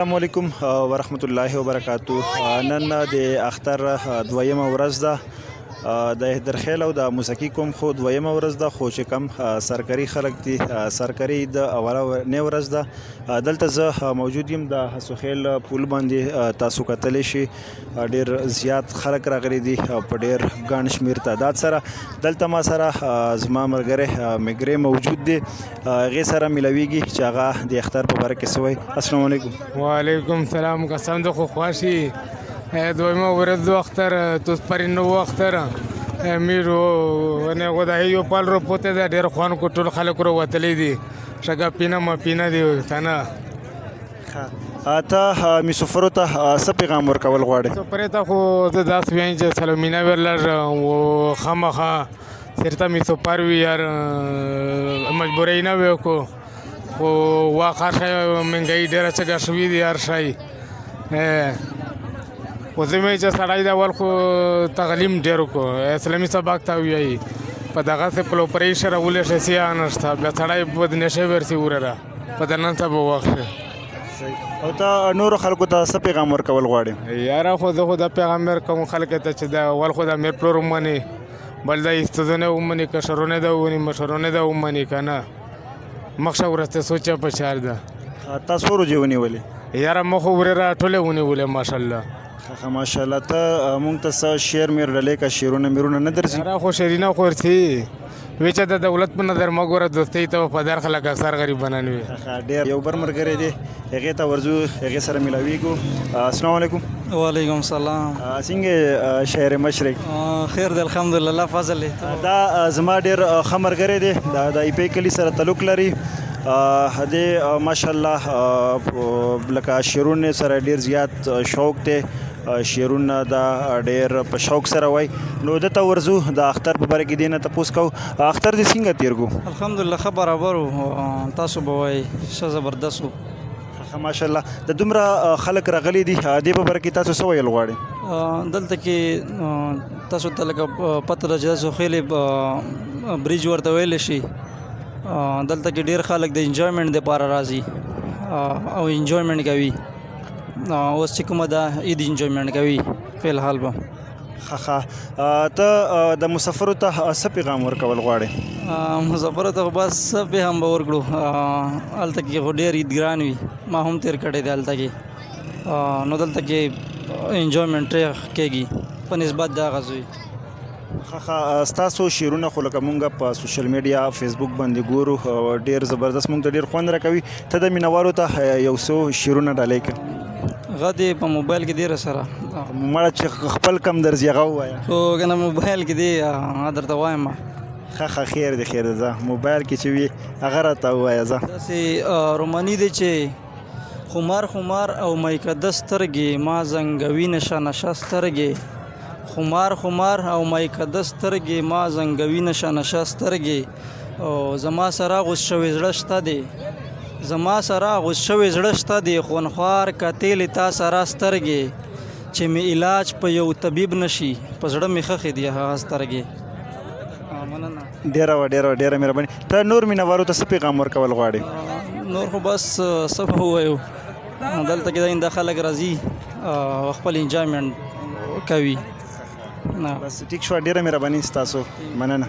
السلام علیکم ورحمت الله وبرکاتو. نن د اختر دویمه ورځ ده د درخیل او د موسیقي کوم خو دویمه ورځ ده، خو چې کم سرکري خلک دي سرکري د اولنۍ ورځ ده. دلته زه موجود یم د حسوخیل پل باندې. تاسو کتلی شئ ډیر زیات خلک راغلي دي په ډیر ګڼ شمېر تعداد سره. دلته ما سره زما ملګری مګری موجود دی، هغې سره میلاویږي چې هغه د اختر په باره کې څه وایي. السلام علیکم. وعلیکم سلام. قسم ده خو خواشی دویمه ورځ دو اختر توس پرینو اختر میرو نه غدایو پال رو پته ده ډیر خوان کو ټول خلک رو وتلی دي شګه پینا ما پینا دی کنه. ته مسافرو ته څه پیغام ورکول غواړې؟ سفر ته خو زه داسې وایم چې سلامینه ورلر و خامخا سرته می سفر وی یار مجبورې نه وکړو خو واخر منګي ډیره څنګه شوې دي یار شای خو زه مې چې سړی د اول خو تعلیم ډېر وکړو اسلامي سبق ته وایي په دغسې پلوپریشن راولې شي سیه نشته بیا سړی په نشې ورسي وره په دنن ته به وخت. او ته نورو خلکو ته څه پیغام ورکول غواړې؟ یاره خو زه خو دا پیغام ورکوم خلکو ته چې د اول خو د امیر پلور ومني، بل د استادونه ومني، کشرونه ده ومني، مشرونه ده ومني که نه مخشه ورسته سوچه په شار ده. تا څو ورځې ونیولې؟ یاره مخ خو ورې راټولې ونیولې ماشاءالله. ماشاءالله. ته مونږ ته څه شعر میر ډلې که شعرونه میرونه نه درځي؟ یاره خو شعرونه خو ورځي وی چې د دولت په نظر مه ګوره دوستۍ ته وفادار خلک اکثر غریبانان وي. ډېر یو بر ملګری دی هغې ته ورځو هغې سره میلاویږو. السلام علیکم. وعلیکم سلام. څنګه شاعر مشرق؟ خیر دی الحمدلله. فضل دا زما ډېر ښه ملګری دی، د ایپی کلي سره تعلق لري. د ماشاءالله لکه شعرونه سره ډېر زیات شوق دی، شعرونه دا ډېر په شوق سره وایي. نو دته ورځو د اختر په باره کې دی نه تپوس کوو اختر دې څنګه تېر کړو؟ الحمدلله ښه برابر و. تاسو به وایي ښه زبردست و. ماشاءالله. د دومره خلک راغلي دي دې په باره کې تاسو څه ویل غواړئ؟ دلته کې تاسو ته لکه پته ده چې تاسو خیلې بریج ورته ویلی شي. دلته کې ډېر خلک د انجویمنټ دپاره راځي او انجویمنټ کوي. اوس چې کومه ده عید انجویمنټ کوي فی الحال به. ته د مسافرو ته څه پیغام ورکول غواړې؟ مسافرو ته بس څه پیغام به ورکړو. هلته کې خو ډېر عید ګران وي، ما هم تېر کړی دی هلته کې. نو دلته کې انجویمنټ کېږي په نسبت د هغه ځای. ستاسو شعرونه خو لکه مونږ په سوشل میډیا فیسبوک باندې ګورو ډېر زبردست، مونږ ته ډېر خوند راکوي. ته د مینوالو ته یو څو شعرونه ډالۍ کړه؟ هغه دی په موبایل کې دی راسره مړه چې خپل کم درځي هغه ووایه. خو که نه موبایل کې دی هغه درته وایم. خیر دی خیر دی. ځه موبایل کې چې وي هغه راته ووایه. ځه داسې روماني دی چې خمار او میکده سترګې ما زنګوي نشه نشه سترګې. خمار او میکده سترګې ما زنګوي نشه نشه سترګې. او زما سره غوس شوی زړه شته دی، زما سره غوس شوی زړه شته دی، خونخوار کتلې تا سره سترګې. چې مې علاج په یو طبیب نشي په زړه مې خښې دي هغه سترګې. مننه. ډېره مهرباني. ته نور مینوالو ته څه پیغام ورکول غواړې؟ نور خو بس څه به ووایو، دلته کې دا خلک راځي خپل انجویمنټ کوي. بس ټیک شو. ډېره مهرباني ستاسو. مننه.